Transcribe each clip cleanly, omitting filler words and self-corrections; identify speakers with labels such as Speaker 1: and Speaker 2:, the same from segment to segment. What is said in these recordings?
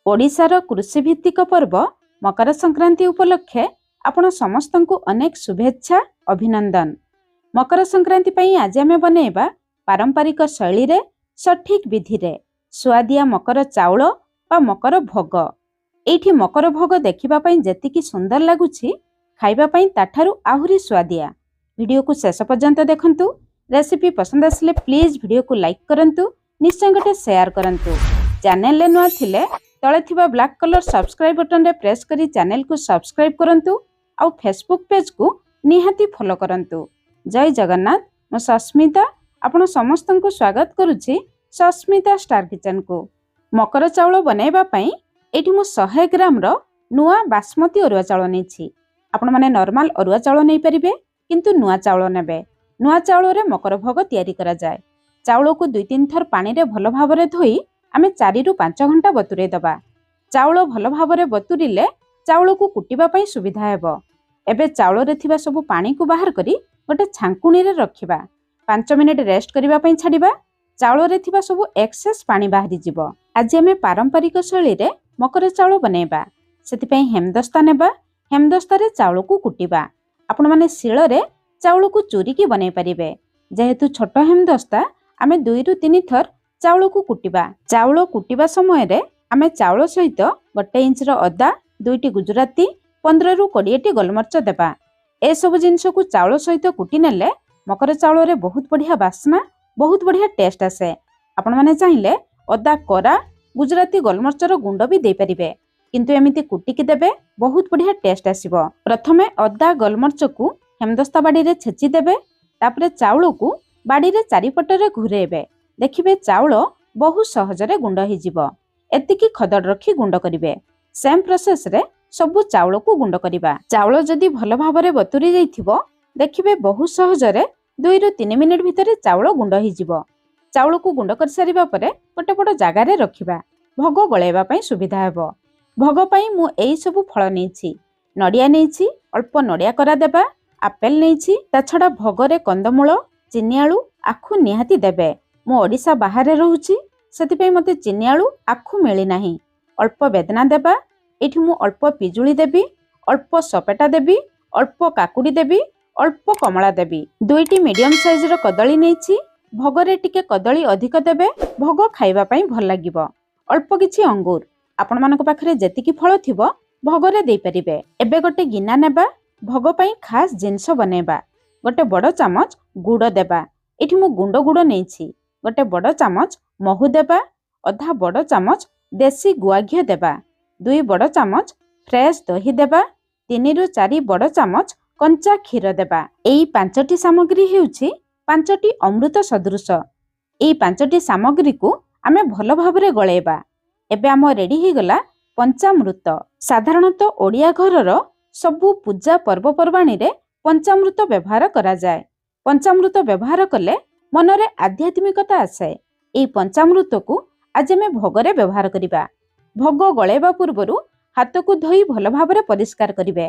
Speaker 1: ओडिशार कृषिभित्तिक पर्व मकर संक्रांति उपलक्षे आपण समस्तंकु अनेक शुभेच्छा अभिनंदन। मकर संक्रांति पई आज आमे बनेबा पारंपरिक शैली रे सठिक विधि रे सुआदिया मकर चाउल बा मकर भोग। एठी मकर भोग देखिबा पई जेतिकी सुंदर लागुछि खाइबा पई ताठारु आहुरी सुआदिया। वीडियो को शेष पर्यंत देखंतु। रेसिपी पसंद आसले प्लीज वीडियो को लाइक करंतु, निश्चय गोटे शेयर करंतु। चैनल ले नुआ थिले तले थिबा ब्लैक कलर सब्सक्राइब बटन रे प्रेस करी चैनल को सब्सक्राइब करंतु आउ फेसबुक पेज को निहाती फॉलो करंतु। जय जगन्नाथ। मो सस्मिता आपण समस्तन को स्वागत करूछि सस्मिता स्टार किचन को। मकर चाउल बनाइबा पई एठी मो 100 ग्राम रो नुआ बासमती अरुआ चाउल नेछि। आपण माने नॉर्मल अरुआ चाउल नै परिबे, किंतु नुआ चाउल नेबे। नुआ चाउल रे मकर भोग तयारी करा जाय। चाउल को 2-3 थर पानी रे भलो भाबरे धोई आमे 4 रु 5 घंटा बतुरे दबा। चाउल भलो भाबरे बतुरिले चाउल को कुटिबा पई सुविधा हेबो। एबे चाउल रे थिबा सब पानी को बाहर करी गोटे छांकुणी रे रखिबा। 5 मिनिट रेस्ट करिबा पई छाडिबा। चाउल रे थिबा सब एक्सेस पानी बाहरी जिवो। आज आमे पारंपरिक शैली रे मकर चाउल बनेबा। सेति पई हेमदस्ता नेबा। हेमदस्ता रे चाउल को कुटिबा। आपण माने शिळ रे चाउल को चूरी की बनै परिबे। जेहेतु छोट हेमदस्ता आमे 2 रु 3 थर चाउल को कुटिबा। चाउल कुटिबा समय रे आमे चाउल सहित 1 इंच रो अदा, 2टी गुजराती, 15 रु 20 टी गोलमर्च देबा। ए सब जिंस को चाउल सहित कुटी नेले मकर चाउल रे बहुत बढ़िया बास्ना, बहुत बढ़िया टेस्ट आसे। आपण माने चाहिले अदा कोरा, गुजराती गोलमर्च रो गुंड भी दे परिबे, किंतु एमिति कुटी की देबे बहुत बढ़िया टेस्ट आसीबो। प्रथमे अदा गोलमर्च को हेमदस्ता बाड़ी रे छेची देबे। तापरे चाउल को बाड़ी रे चारिपटे रे घुरेबे। देखिबे चाउल बहुत सहजरे गुंड ही जिवो। एतिकी खदड़ रखी गुंड करिवे। सेम प्रोसेस रे सब चाउल को गुंड करिबा। चाउल जदि भलो भाबरे बतुरी जाइथिबो देखिबे बहुत सहजरे 2 रु 3 मिनिट भितरे चाउल गुंड ही जिवो। चाउल को गुंड कर सारिबा परे गोटे बड़ जागा रे रखिबा। भोग गळेबा पई सुविधा हेबो। भोग पई मु एई सब फळ नेछि। नडिया नेछि, अल्प नडिया करा देबा। आपेल नेछि। ता छडा भोगरे कंदमूल, चिनी आलू, आखु निहाती देबे। मु ओडिसा बाहरे रहूछि, सेति पई मते चिनी आलू, आखु मिली नाही। अल्प बेदना देबा। एठी मु अल्प पिजुली देबी, अल्प सपेटा देबी, अल्प काकुडी देबी, अल्प कमला देबी। 2टी मीडियम साइज रो कदली नेछि। भोगरे टिके कदली अधिक देबे, भोग खाइबा पई भल लागिबो। अल्प किछि अंगूर। आपण मानक पाखरे जेतिकी फळ थिबो भोगरे देई परिबे। एबे गोटे गिना नेबा। भोग पई खास जिंस बनेबा। गोटे बड़ चामच गुड़ देबा। एठी मु गुंड गुड़ नेछि। गोटे बड़ चामच महू देबा। अधा बड़ चामच देसी गुआ घिओ देबा। 2 बड़ चामच फ्रेश दही देबा। 3 रु 4 बड़ चामच कंचा क्षीर देबा। एई 5टी सामग्री हेउछि 5टी अमृत सदृश। एई 5टी सामग्री को आमे भलो भाबरे गळेबा। एबे आम रेडी ही गला पंचामृत। साधारणतः ओडिया घरर सबु पूजा पर्वपर्वाणी रे पंचामृत व्यवहार करा जाय। पंचामृत व्यवहार कले मनरे आध्यात्मिकता आसे। एई पंचामृत को आज आमे भोगरे व्यवहार करिबा। भोग गळेबा पूर्वरु हाथ को धोई भलो भाबरे परिष्कार करिवे।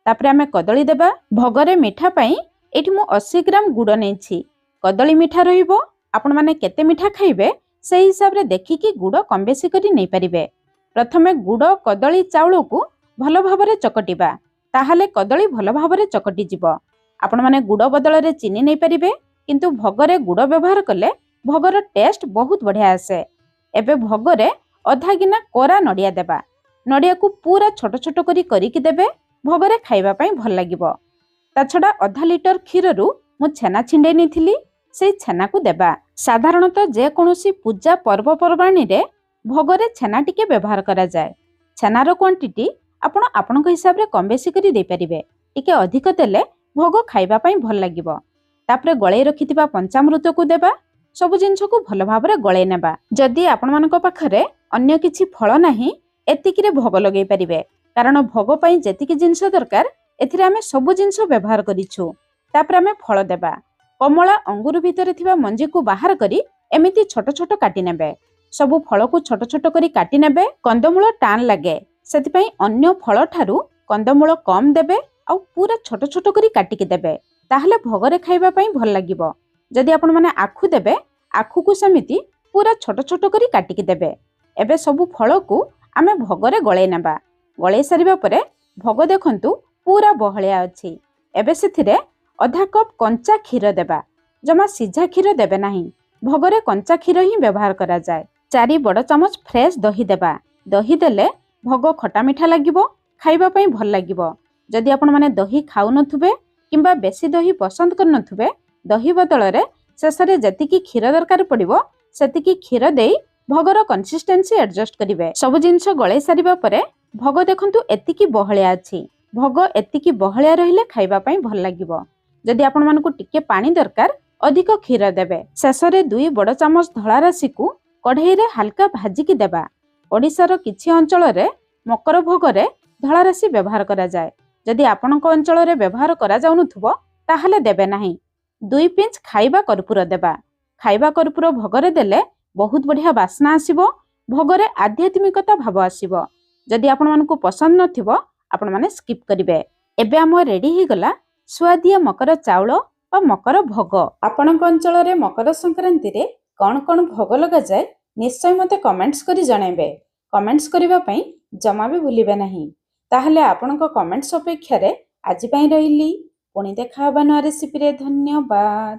Speaker 1: तापरे आमे कदली देबा। भोगरे मिठा पई एठी मु 80 ग्राम गुड़ नेछि। कदली मिठा रहिबो। आपण माने केते मिठा खाइबे सेही हिसाब रे देखिकी गुड़ कम बेसी करी नै परिबे। प्रथमे गुड़ कदली चाउल को भलो भाबरे चकटिबा। ताहाले कदली भलो भाबरे चकटी जिवो। आपण माने गुड़ बदल रे चीनी नै परिबे, किंतु भोगरे गुड़ व्यवहार कले भोगर टेस्ट बहुत बढ़िया आसे। एबे भोगरे अधा गिना कोरा नडिया देबा। नडिया को पूरा छोट छोट करी देबे। भोगरे खाइबा पई भल लागिबो। ता छडा आधा लीटर क्षीर रु मु छेना छिंडे निथिली, सेई छेना को देबा। साधारणतः जे कोनोसी पूजा पर्वपर्वाणी रे भोगरे छेना टिके व्यवहार करा जाय। छेनार क्वांटिटी आपण आपनक हिसाब रे कम बेसी करी दे परिबे। टिके अधिक देले भोग खाइबा पई भल लागिबो। तापरे गळै रखितिबा पंचामृत को देबा। सब जिंस को भलो भाबरे गळै नेबा। जदि आपण मानक पाखरे अन्य किछि फळ नाही एतिकी रे भोग लगै परिबे, कारण भोग पई जेतिकी जिंस दरकार एथिरे आमे सब जिंस व्यवहार करिछु। तापरे आमे फळ देबा। कमला अंगूर भितरे थिबा मंजी को बाहर करी एमिति छोट छोट काटी नेबे। सब फळ को छोट छोट करी काटी नेबे। कंदमूल टान लागे, सेति पई अन्य फळ ठारू कंदमूल कम देबे आ पूरा छोट छोट करी काटी के देबे। ताहले भोगरे खाइबा पई भल लागिबो। जदि आपण माने आखु देबे, आखु को समिति पूरा छोट छोट करी काटी के देबे। एबे सब फळ को ଆମେ ଭୋଗରେ ଗଳେଇ ନେବା। ଗଳେଇ ସାରିବା ପରେ ଭୋଗ ଦେଖନ୍ତୁ ପୁରା ବହଳିଆ ଅଛି। ଏବେ ସେଥିରେ ଅଧା କପ୍ କଞ୍ଚା କ୍ଷୀର ଦେବା। ଜମା ସିଝା କ୍ଷୀର ଦେବେ ନାହିଁ। ଭୋଗରେ କଞ୍ଚା କ୍ଷୀର ହିଁ ବ୍ୟବହାର କରାଯାଏ। 4 ବଡ଼ ଚାମଚ ଫ୍ରେଶ୍ ଦହି ଦେବା। ଦହି ଦେଲେ ଭୋଗ ଖଟା ମିଠା ଲାଗିବ, ଖାଇବା ପାଇଁ ଭଲ ଲାଗିବ। ଯଦି ଆପଣମାନେ ଦହି ଖାଉନଥିବେ କିମ୍ବା ବେଶୀ ଦହି ପସନ୍ଦ କରୁନଥିବେ, ଦହି ବଦଳରେ ଶେଷରେ ଯେତିକି କ୍ଷୀର ଦରକାର ପଡ଼ିବ ସେତିକି କ୍ଷୀର ଦେଇ ଭୋଗର କନସିଷ୍ଟେନ୍ସି ଆଡଜଷ୍ଟ କରିବେ। ସବୁ ଜିନିଷ ଗଳେଇ ସାରିବା ପରେ ଭୋଗ ଦେଖନ୍ତୁ ଏତିକି ବହଳିଆ ଅଛି। ଭୋଗ ଏତିକି ବହଳିଆ ରହିଲେ ଖାଇବା ପାଇଁ ଭଲ ଲାଗିବ। ଯଦି ଆପଣମାନଙ୍କୁ ଟିକେ ପାଣି ଦରକାର, ଅଧିକ କ୍ଷୀର ଦେବେ। ଶେଷରେ 2 ବଡ଼ ଚାମଚ ଧଳା ରାଶିକୁ କଢ଼େଇରେ ହାଲକା ଭାଜିକି ଦେବା। ଓଡ଼ିଶାର କିଛି ଅଞ୍ଚଳରେ ମକର ଭୋଗରେ ଧଳା ରାଶି ବ୍ୟବହାର କରାଯାଏ। ଯଦି ଆପଣଙ୍କ ଅଞ୍ଚଳରେ ବ୍ୟବହାର କରାଯାଉନଥିବ ତାହେଲେ ଦେବେ ନାହିଁ। 2 ପିଞ୍ଚ ଖାଇବା କର୍ପୂର ଦେବା। ଖାଇବା କର୍ପୂର ଭୋଗରେ ଦେଲେ ବହୁତ ବଢ଼ିଆ ବାସ୍ନା ଆସିବ। ଭୋଗରେ ଆଧ୍ୟାତ୍ମିକତା ଭାବ ଆସିବ। ଯଦି ଆପଣମାନଙ୍କୁ ପସନ୍ଦ ନଥିବ ଆପଣମାନେ ସ୍କିପ୍ କରିବେ। ଏବେ ଆମ ରେଡି ହେଇଗଲା ସୁଆଦିଆ ମକର ଚାଉଳ ବା ମକର ଭୋଗ। ଆପଣଙ୍କ ଅଞ୍ଚଳରେ ମକର ସଂକ୍ରାନ୍ତିରେ କ'ଣ କ'ଣ ଭୋଗ ଲଗାଯାଏ ନିଶ୍ଚୟ ମୋତେ କମେଣ୍ଟସ୍ କରି ଜଣାଇବେ। କମେଣ୍ଟସ୍ କରିବା ପାଇଁ ଜମା ବି ଭୁଲିବେ ନାହିଁ। ତାହେଲେ ଆପଣଙ୍କ କମେଣ୍ଟସ୍ ଅପେକ୍ଷାରେ ଆଜି ପାଇଁ ରହିଲି। ପୁଣି ଦେଖା ହେବା ନୂଆ ରେସିପିରେ। ଧନ୍ୟବାଦ।